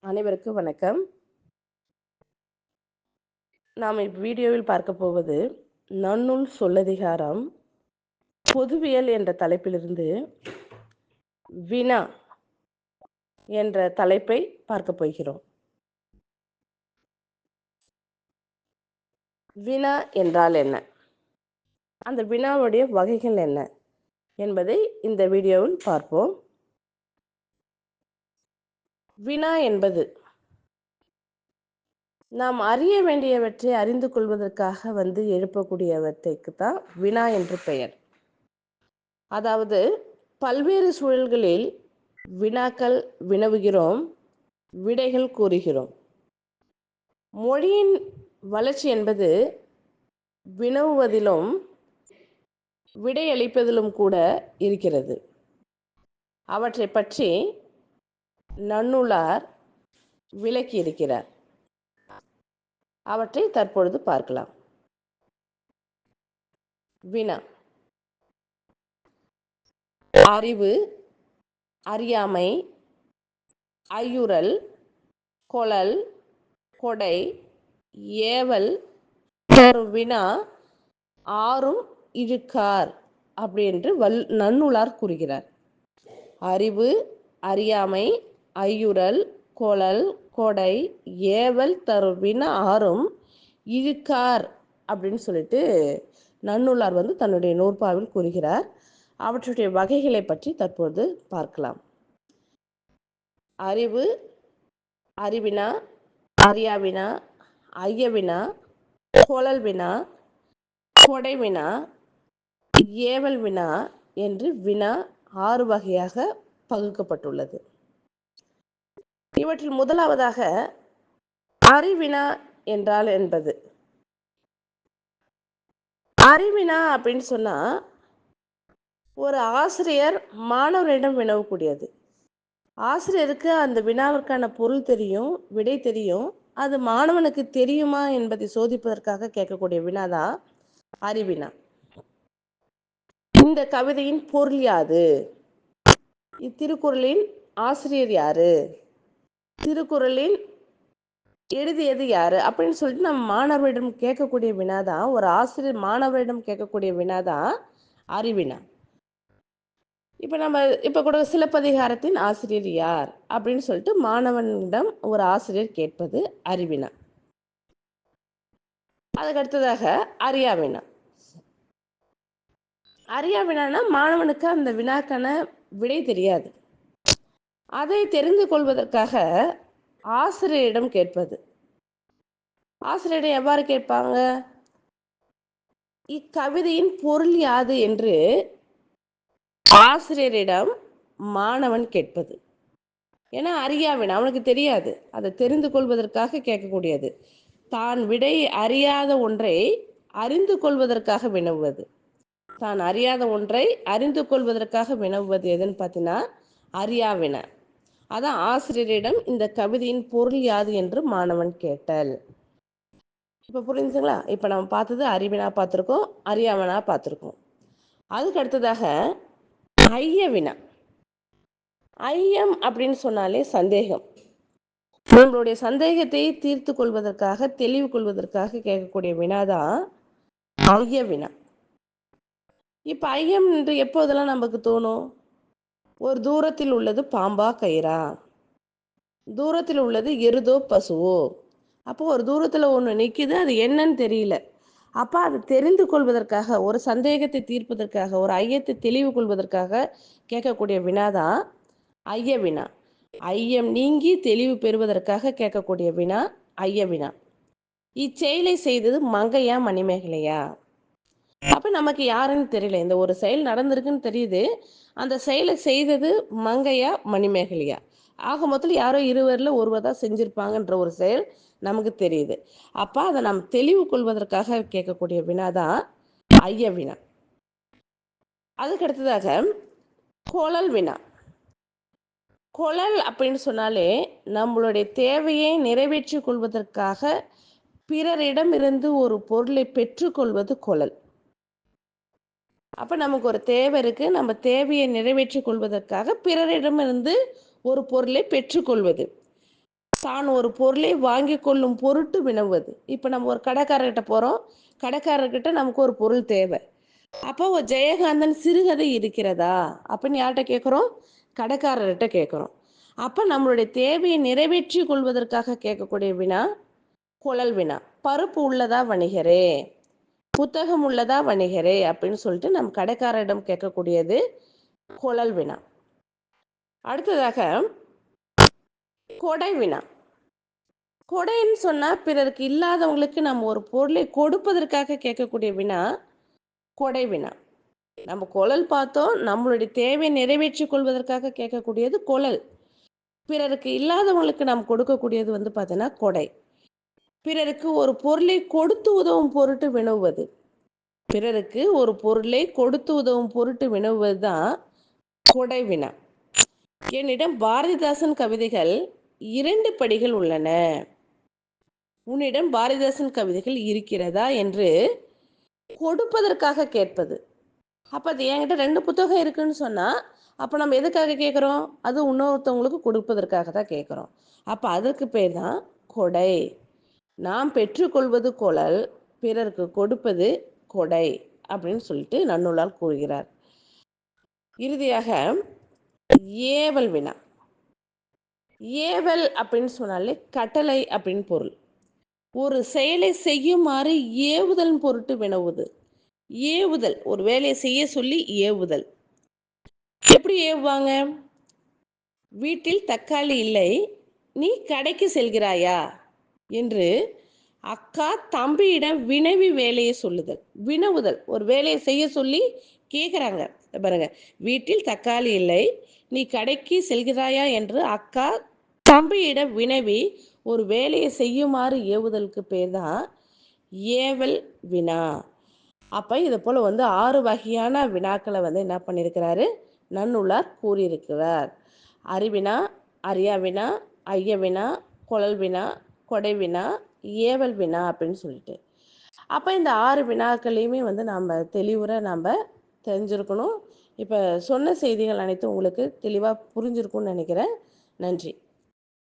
அனைவருக்கும் வணக்கம். நாம் வீடியோவில் பார்க்க போவது நன்னூல் சொல்லதிகாரம் பொதுவியல் என்ற தலைப்பிலிருந்து வினா என்ற தலைப்பை பார்க்க போகிறோம். வினா என்றால் என்ன, அந்த வினாவுடைய வகைகள் என்ன என்பதை இந்த வீடியோவில் பார்ப்போம். வினா என்பது நாம் அறிய வேண்டியவற்றை அறிந்து கொள்வதற்காக எழுப்பக்கூடியவற்றைக்கு தான் வினா என்று பெயர். அதாவது பல்வேறு சூழல்களில் வினாக்கள் வினவுகிறோம், விடைகள் கூறுகிறோம். மொழியின் வளர்ச்சி என்பது வினவுவதிலும் விடையளிப்பதிலும் கூட இருக்கிறது. அவற்றை பற்றி நன்னூலார் விளக்கியிருக்கிறார். அவற்றை தற்பொழுது பார்க்கலாம். வினா: அறிவு, அறியாமை, ஐயுறல், கொளல், கொடை, ஏவல் தரும் வினா ஆறும் இழுக்கார் என்று நன்னூலார் கூறுகிறார். அறிவு, அறியாமை, ஐயுறல், கொளல், கொடை, ஏவல் தரும் வினா ஆறும் இழுக்கார் அப்படின்னு சொல்லிட்டு நன்னூலார் தன்னுடைய நூற்பாவில் கூறுகிறார். அவற்றுடைய வகைகளை பற்றி தற்போது பார்க்கலாம். அறிவு, அறிவினா, அறியாவினா, ஐயவினா, கொளல் வினா, கொடை வினா, ஏவல் வினா என்று வினா 6 வகையாக பகுக்கப்பட்டுள்ளது. இவற்றில் முதலாவதாக அறிவினா என்றால் என்பது. அறிவினா அப்படின்னு சொன்னா ஒரு ஆசிரியர் மாணவரிடம் வினவக்கூடியது. ஆசிரியருக்கு அந்த வினாவிற்கான பொருள் தெரியும், விடை தெரியும். அது மாணவனுக்கு தெரியுமா என்பதை சோதிப்பதற்காக கேட்கக்கூடிய வினாதான் அறிவினா. இந்த கவிதையின் பொருள் யாது? இத்திருக்குறளின் ஆசிரியர் யாரு? திருக்குறளின் எழுதியது யாரு அப்படின்னு சொல்லிட்டு நம்ம மாணவரிடம் கேட்கக்கூடிய வினாதான், ஒரு ஆசிரியர் மாணவரிடம் கேட்கக்கூடிய வினாதான் அறிவினா. இப்போ கூட சிலப்பதிகாரத்தின் ஆசிரியர் யார் அப்படின்னு சொல்லிட்டு மாணவனிடம் ஒரு ஆசிரியர் கேட்பது அறிவினா. அதுக்கு அடுத்ததாக அறியாவினா. அறியாவினா மாணவனுக்கு அந்த வினாக்கான விடை தெரியாது. அதை தெரிந்து கொள்வதற்காக ஆசிரியரிடம் கேட்பது. ஆசிரியரை எவ்வாறு கேட்பாங்க? இக்கவிதையின் பொருள் யாது என்று ஆசிரியரிடம் மாணவன் கேட்பது. ஏன்னா அறியாவினா அவனுக்கு தெரியாது, அதை தெரிந்து கொள்வதற்காக கேட்கக்கூடியது. தான் விடை அறியாத ஒன்றை அறிந்து கொள்வதற்காக வினவுவது. தான் அறியாத ஒன்றை அறிந்து கொள்வதற்காக வினவுவது எதுன்னு பார்த்தீங்கன்னா அறியாவினா. அதான் ஆசிரியரிடம் இந்த கவிதையின் பொருள் யாது என்று மாணவன் கேட்டல். இப்போ புரிஞ்சுங்களா? இப்போ நம்ம பார்த்தது அறிவினா பார்த்துருக்கோம், அறியாவினா பார்த்துருக்கோம். அதுக்கு அடுத்ததாக ஐயவினா. ஐயம் அப்படின்னு சொன்னாலே சந்தேகம். நம்மளுடைய சந்தேகத்தை தீர்த்து கொள்வதற்காக, தெளிவு கொள்வதற்காக கேட்கக்கூடிய வினாதான் ஐய வினா. இப்ப ஐயம் என்று எப்போதெல்லாம் நமக்கு தோணும்? ஒரு தூரத்தில் உள்ளது பாம்பா கயிறா, தூரத்தில் உள்ளது எருதோ பசுவோ. அப்போ ஒரு தூரத்துல ஒண்ணு நிக்குது, அது என்னன்னு தெரியல. அப்ப அதை தெரிந்து கொள்வதற்காக, ஒரு சந்தேகத்தை தீர்ப்பதற்காக, ஒரு ஐயத்தை தெளிவு கொள்வதற்காக கேட்கக்கூடிய வினாதான் ஐய வினா. ஐயம் நீங்கி தெளிவு பெறுவதற்காக கேட்கக்கூடிய வினா ஐய வினா. இச்செயலை செய்தது மங்கையா மணிமேகலையா? அப்ப நமக்கு யாருன்னு தெரியல. இந்த ஒரு செயல் நடந்திருக்குன்னு தெரியுது, அந்த செயலை செய்தது மங்கையா மணிமேகலையா? ஆக மொத்தத்தில் யாரோ இருவரில் ஒருவர் தான் செஞ்சிருப்பாங்கன்ற ஒரு செயல் நமக்கு தெரியுது. அப்ப அதை நாம் தெளிவு கொள்வதற்காக கேட்கக்கூடிய வினாதான் ஐய வினா. அதுக்கு அடுத்ததாக கொளல் வினா. கொளல் அப்படின்னு சொன்னாலே நம்மளுடைய தேவையை நிறைவேற்றிக் கொள்வதற்காக பிறரிடம் இருந்து ஒரு பொருளை பெற்றுக்கொள்வது கொளல். அப்ப நமக்கு ஒரு தேவை இருக்கு, நம்ம தேவையை நிறைவேற்றிக் கொள்வதற்காக பிறரிடமிருந்து ஒரு பொருளை பெற்றுக்கொள்வது. தான் ஒரு பொருளை வாங்கி கொள்ளும் பொருட்டு வினவுவது. இப்போ நம்ம ஒரு கடைக்காரர்கிட்ட போகிறோம், கடைக்காரர்கிட்ட நமக்கு ஒரு பொருள் தேவை. அப்போ ஒரு ஜெயகாந்தன் சிறுகதை இருக்கிறதா அப்படின்னு யார்கிட்ட கேட்குறோம்? கடைக்காரர்கிட்ட கேட்குறோம். அப்போ நம்மளுடைய தேவையை நிறைவேற்றி கொள்வதற்காக கேட்கக்கூடிய வினா குழல் வினா. பருப்பு உள்ளதா வணிகரே, புத்தகம் உள்ளதா வணிகரே அப்படின்னு சொல்லிட்டு நம் கடைக்காரரிடம் கேட்கக்கூடியது குழல் வினா. அடுத்ததாக கொடை வினா. கொடைன்னு சொன்னால் பிறருக்கு இல்லாதவங்களுக்கு நம்ம ஒரு பொருளை கொடுப்பதற்காக கேட்கக்கூடிய வினா கொடை வினா. நம்ம குழல் பார்த்தோம், நம்மளுடைய தேவையை நிறைவேற்றி கொள்வதற்காக கேட்கக்கூடியது குழல். பிறருக்கு இல்லாதவங்களுக்கு நாம் கொடுக்கக்கூடியது வந்து பார்த்தீங்கன்னா கொடை. பிறருக்கு ஒரு பொருளை கொடுத்து உதவும் பொருட்டு வினவுவது. பிறருக்கு ஒரு பொருளை கொடுத்து உதவும் பொருட்டு வினவுவது தான் கொடை வினா. என்னிடம் பாரதிதாசன் கவிதைகள் 2 படிகள் உள்ளன. உன்னிடம் பாரதிதாசன் கவிதைகள் இருக்கிறதா என்று கொடுப்பதற்காக கேட்பது. அப்போ அது என்கிட்ட 2 புத்தகம் இருக்குன்னு சொன்னால், அப்போ நம்ம எதுக்காக கேட்குறோம்? அது இன்னொருத்தவங்களுக்கு கொடுப்பதற்காக தான் கேட்குறோம். அப்போ அதற்கு பேர் தான் கொடை. நாம் பெற்றுக்கொள்வது கொளல், பிறருக்கு கொடுப்பது கொடை அப்படின்னு சொல்லிட்டு நன்னூலார் கூறுகிறார். இறுதியாக ஏவல் வினா. ஏவல் அப்படின்னு சொன்னாலே கட்டளை அப்படின்னு பொருள். ஒரு செயலை செய்யுமாறு ஏவுதல் பொருட்டு வினவுது. ஏவுதல், ஒரு வேலையை செய்ய சொல்லி ஏவுதல். எப்படி ஏவுவாங்க? வீட்டில் தக்காளி இல்லை, நீ கடைக்கு செல்கிறாயா என்று அக்கா தம்பியிடம் வினவி வேலையை சொல்லுதல். வினவுதல், ஒரு வேலையை செய்ய சொல்லி கேட்குறாங்க பாருங்க. வீட்டில் தக்காளி இல்லை, நீ கடைக்கு செல்கிறாயா என்று அக்கா தம்பியிடம் வினவி ஒரு வேலையை செய்யுமாறு ஏவுதலுக்கு பேர் தான் ஏவல் வினா. அப்போ இது போல் வந்து 6 வகையான வினாக்களை வந்து என்ன பண்ணியிருக்கிறாரு? நன்னூலார் கூறியிருக்கிறார். அறிவினா, அறியா வினா, ஐய வினா, குழல் வினா, கொடை வினா, ஏவல் வினா அப்படின்னு சொல்லிட்டு. அப்போ இந்த 6 வினாக்களையுமே வந்து நாம் தெளிவுற நாம் தெரிஞ்சிருக்கணும். இப்போ சொன்ன செய்திகள் அனைத்தும் உங்களுக்கு தெளிவாக புரிஞ்சிருக்கும்னு நினைக்கிறேன். நன்றி.